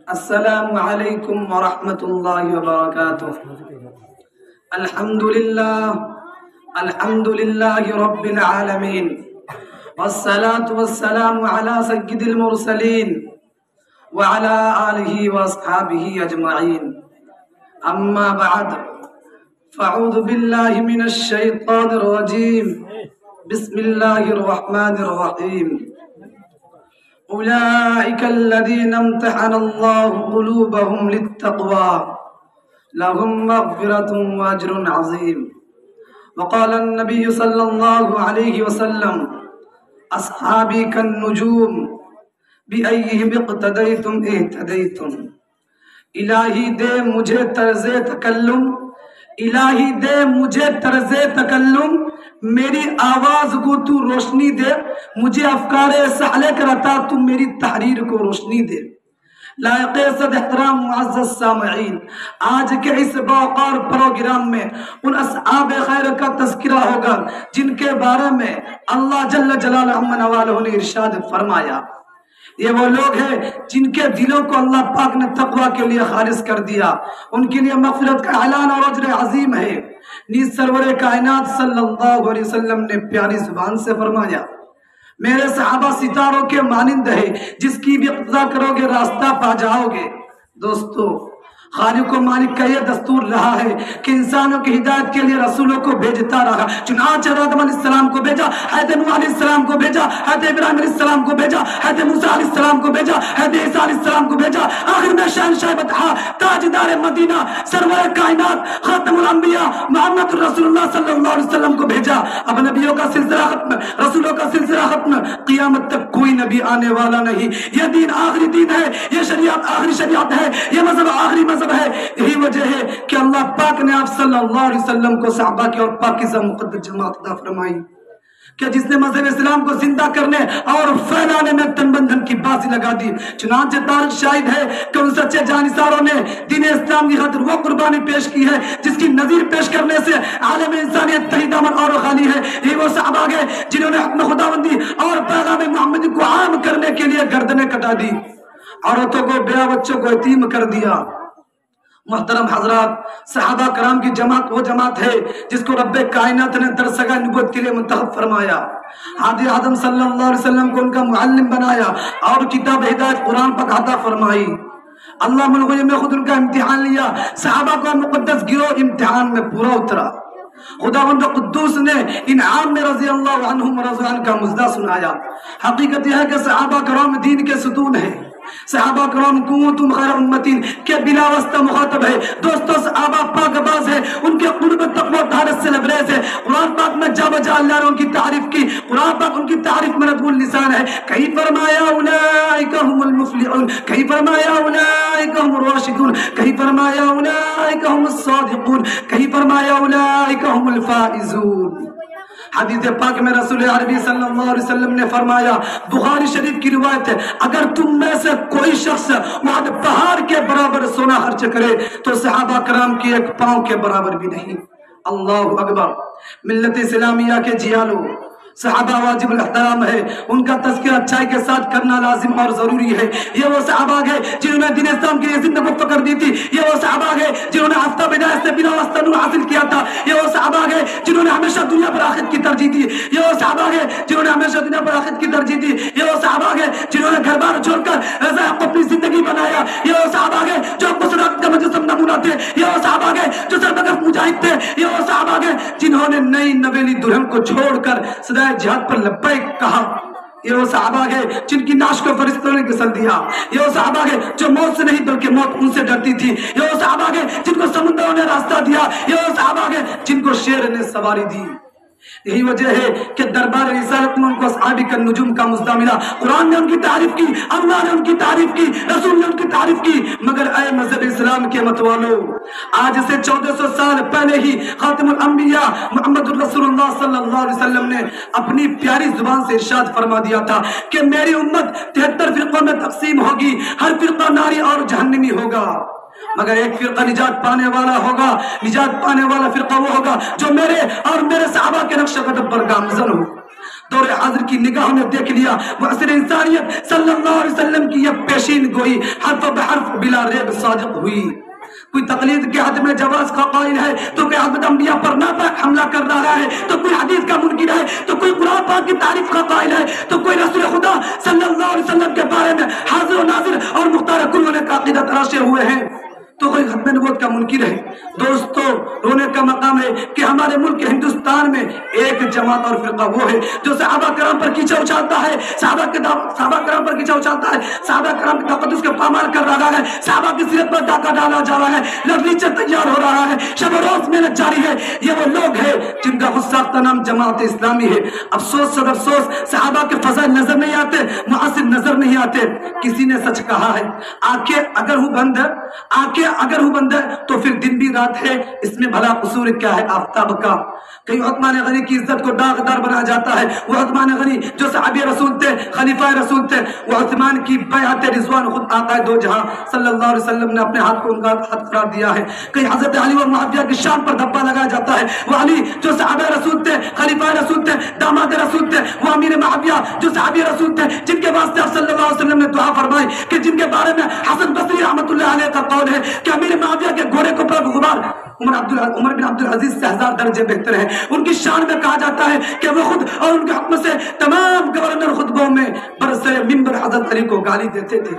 السلام علیکم ورحمۃ اللہ وبرکاتہ۔ الحمد للہ رب العالمین، والصلاة والسلام علی سید المرسلین وعلی آلہ واصحابہ اجمعین، اما بعد فاعوذ باللہ من الشیطان الرجیم، بسم اللہ الرحمن الرحیم۔ أولئك الذين امتحن الله قلوبهم للتقوى لهم مغفرة وأجر عظيم۔ وقال النبي صلى الله عليه وسلم أصحابي كالنجوم بأيهم اقتديتم اهتديتم۔ الہی دے مجھے طرز تکلم، الہی دے مجھے طرز تکلم، میری آواز کو تو روشنی دے، مجھے افکار سہلے کر عطا تو میری تحریر کو روشنی دے۔ لائق صد احترام معزز سامعین، آج کے اس باوقار پروگرام میں ان اصحاب خیر کا تذکرہ ہوگا جن کے بارے میں اللہ جل جلالہ نوالہ نے ارشاد فرمایا، یہ وہ لوگ ہیں جن کے دلوں کو اللہ پاک نے تقوی کے لیے خالص کر دیا، ان کے لیے مغفرت کا اعلان اور اجر عظیم ہے۔ نیز سرور کائنات صلی اللہ علیہ وسلم نے پیاری زبان سے فرمایا، میرے صحابہ ستاروں کے مانند ہے، جس کی بھی اقتدا کرو گے راستہ پا جاؤ گے۔ دوستو، خالق و مالک کا یہ دستور رہا ہے کہ انسانوں کی ہدایت کے لیے رسولوں کو بھیجتا رہا، چنانچہ آدم علیہ السلام کو بھیجا، حضرت نوح علیہ السلام کو بھیجا، حضرت ابراہیم علیہ السلام کو بھیجا، حضرت موسیٰ علیہ السلام کو بھیجا، حضرت عیسیٰ علیہ السلام کو بھیجا، آخر میں شہنشاہ بطحا، تاجدار مدینہ، سرور کائنات، خاتم الانبیاء محمد رسول اللہ صلی اللہ علیہ وسلم کو بھیجا۔ اب نبیوں کا سلسلہ ختم، رسولوں کا سلسلہ ختم، قیامت تک کوئی نبی آنے والا نہیں۔ یہ دین آخری دین ہے، یہ شریعت آخری شریعت ہے، یہ مذہب آخری مذہب ہے۔ یہی وجہ ہے کہ اللہ پاک نے آپ صلی اللہ علیہ وسلم کو صحابہ کی اور پاکیزہ مقدس جماعت عطا فرمائی کہ جس نے مذہب اسلام کو زندہ کرنے اور پھیلانے میں تن بندھن کی بازی لگا دی۔ چنانچہ تاریخ شاہد ہے کہ ان سچے جانثاروں نے دین اسلام کی خاطر وہ قربانی پیش کی ہے جس کی نظیر پیش کرنے سے عالم انسانیت تہی دامن اور خالی ہے۔ یہ وہ صحابہ گئے جنہوں نے حکم خداوندی اور پیغام محمدی کو عام کرنے کے لیے گردنیں کٹا دی، عورتوں کو، بیوہ بچوں کو یتیم کر دیا۔ محترم حضرات، صحابہ کرام کی جماعت وہ جماعت ہے جس کو رب کائنات نے درسگاہ نبوت کے لیے منتخب فرمایا، حاضر اعظم صلی اللہ علیہ وسلم کو ان کا معلم بنایا اور کتاب ہدایت قرآن پاک عطا فرمائی۔ اللہ من غیب میں خود ان کا امتحان لیا، صحابہ کو مقدس گروہ امتحان میں پورا اترا۔ خداوند قدوس نے انعام میں رضی اللہ عنہم ورضوا عنہ کا مزدہ سنایا۔ حقیقت یہ ہے کہ صحابہ کرام دین کے ستون ہیں۔ صحابہ کرام کنتم خیر امتین کے بلا واسطہ مخاطب ہے۔ دوستو، صحابہ پاک باز ہے، ان کے قلوب تقوی و طہارت سے لبریز ہے۔ قرآن پاک میں جا بجا اللہ نے ان کی تعریف کی، قرآن پاک ان کی تعریف میں ردو اللسان ہے۔ کہیں فرمایا اولئک هم المفلحون، کہیں فرمایا اولئک هم الراشدون، کہیں فرمایا اولئک هم الصادقون، کہیں فرمایا اولئک هم الفائزون۔ حدیث پاک میں رسول عربی صلی اللہ علیہ وسلم نے فرمایا، بخاری شریف کی روایت ہے، اگر تم میں سے کوئی شخص وہاں پہاڑ کے برابر سونا خرچ کرے تو صحابہ کرام کی ایک پاؤں کے برابر بھی نہیں۔ اللہ اکبر۔ ملت اسلامیہ کے جیالو، صحابہ واجب الاحترام ہے، ان کا تذکرہ اچھائی کے ساتھ کرنا لازم اور ضروری ہے۔ یہ وہ صحابہ گئے جنہوں نے دین اسلام کے لیے زندگی وقف کر دی تھی، یہ وہ صحابہ گئے جنہوں نے آفتاب ہدایت سے بلا واسطہ نور حاصل کیا تھا، یہ وہ صحابہ گئے جنہوں نے ہمیشہ دنیا پر آخرت کی ترجیح دی، یہ وہ صحابہ گئے جنہوں نے ہمیشہ دنیا پر آخرت کی ترجیح دی، یہ وہ صحابہ گئے جنہوں نے گھر بار چھوڑ کر رضا کو اپنی زندگی بنایا، یہ وہ صحابہ گئے جو مسلمات کا مجسم نمونہ تھے، یہ وہ صحابہ گئے جو سربگف مجاہد تھے، یہ وہ صحابہ گئے جنہوں نے نئی نویلی دلہن کو چھوڑ کر صدائے جہاد پر لبیک کہا، یہ وہ صحابہ گئے جن کی ناش کو فرشتوں نے گسل دیا، یہ وہ صحابہ گئے جو موت سے نہیں بلکہ موت ان سے ڈرتی تھی، یہ وہ صحابہ گئے جن کو سمندروں نے راستہ دیا، یہ وہ صحابہ گئے جن کو شیر نے سواری دی۔ یہی وجہ ہے کہ دربار رسالت میں ان کو اصحابی کا نجوم کا مزدہ ملا۔ قرآن نے ان کی تعریف کی، اللہ نے ان کی تعریف کی، رسول نے ان کی تعریف کی۔ مگر اے مذہب اسلام کے متوالو، آج سے 1400 سال پہلے ہی خاتم الانبیاء محمد رسول اللہ صلی اللہ علیہ وسلم نے اپنی پیاری زبان سے ارشاد فرما دیا تھا کہ میری امت 73 فرقوں میں تقسیم ہوگی، ہر فرقہ ناری اور جہنمی ہوگا، مگر ایک فرقہ نجات پانے والا ہوگا، نجات پانے والا فرقہ وہ ہوگا جو میرے اور میرے صحابہ کے نقش قدم پر گامزن ہو۔ دور حاضر کی نگاہ میں دیکھ لیا معاصر انسانیت صلی اللہ علیہ وسلم کی یہ پیشین گوئی حرف بحرف بلا ریب صادق ہوئی. کوئی تقلید کے حد میں جواز کا قائل ہے تو کوئی حضرت انبیاء پر ناپاک حملہ کر رہا ہے تو کوئی حدیث کا منکر ہے تو کوئی قرآن پاک کی تعریف کا قائل ہے تو کوئی رسول خدا صلی اللہ علیہ وسلم کے بارے میں حاضر و ناظر اور مختار کل ہونے کا عقیدہ تراشے ہوئے ہیں تو کوئی ختم نبوت کا منکر ہے. دوستو رونے کا مقام ہے کہ ہمارے ملک ہندوستان میں ایک جماعت اور فرقہ وہ ہے جو صحابہ کرام پر کیچڑ اچھالتا ہے, صحابہ کرام پر کیچڑ اچھالتا ہے, صحابہ کرام کے تقدس کے پامال کر رہا ہے, صحابہ کی سیرت پر ڈاکہ ڈالا جا رہا ہے, لڑیچر تیار ہو رہا ہے, شب و روز محنت جاری ہے. یہ وہ لوگ ہیں جن کا خود ساختہ نام جماعت اسلامی ہے. افسوس صد افسوس صحابہ کے فضائل نظر نہیں آتے, معاصر نظر نہیں آتے. کسی نے سچ کہا ہے آنکھیں اگر ہوں بند ہے, آنکھیں اگر ہوں بند ہے تو پھر دن بھی رات ہے, اس میں بھلا قصور کیا ہے آفتاب کا. کہیں عثمان غنی کی عزت کو داغدار بنا جاتا ہے. وہ عثمان غنی جو صحابی رسول تھے, خلیفہ رسول تھے, وہ عثمان کی بیعت رضوان خود آقا دو جہاں صلی اللہ علیہ وسلم نے اپنے ہاتھ کو ان کا ہاتھ قرار دیا ہے. کہیں حضرت علی و معاویہ کی شان پر دھبا لگایا جاتا ہے. وہ علی جو صحابہ رسول تھے, خلیفہ رسول تھے, داماد رسول تھے, وہ امیر معاویہ جو صحابی رسول تھے جن کے واسطے آپ صلی اللہ علیہ وسلم نے دعا فرمائی کہ جن کے بارے میں حسن بصری رحمۃ اللہ علیہ کا قول ہے کہ امیر معاویہ کے گھوڑے کو پر غبار عمر بن عبدالعزیز سے 1000 درجے بہتر ہے. ان کی شان میں کہا جاتا ہے کہ وہ خود اور ان کے حکم سے تمام گورنر خطبوں میں برسر منبر حضرت علی کو گالی دیتے تھے.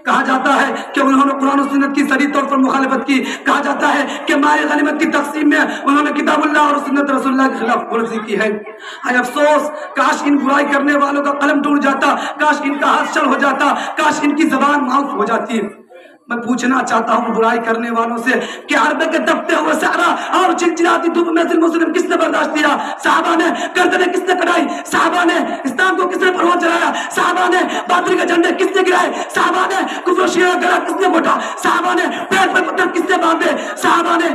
کہا جاتا ہے کہ انہوں نے قرآن و سنت کی صریح طور پر مخالفت کی. کہا جاتا ہے کہ مال غنیمت کی تقسیم میں انہوں نے کتاب اللہ اور سنت رسول اللہ کے خلاف ورزی کی ہے. ہائے افسوس, کاش ان برائی کرنے والوں کا قلم ٹوٹ جاتا, کاش ان کا ہاتھ چل ہو جاتا, کاش ان کی زبان معاف ہو جاتی. میں پوچھنا چاہتا ہوں برائی کرنے والوں سے کہ عربے کے دبتے ہوئے صحرا اور چلچلاتی دھوپ میں ظلم و ستم کس نے برداشت کیا؟ صحابہ نے. گردنیں کس نے کٹائی؟ صحابہ نے. اسلام کو کس نے پرواز چلایا؟ صحابہ نے. باطل کے جھنڈے کس نے گرائے؟ صحابہ نے. کفر و شیعہ گلا کس نے گھوٹا؟ صحابہ نے. پیٹ پر پتھر کس نے باندھے؟ صحابہ نے.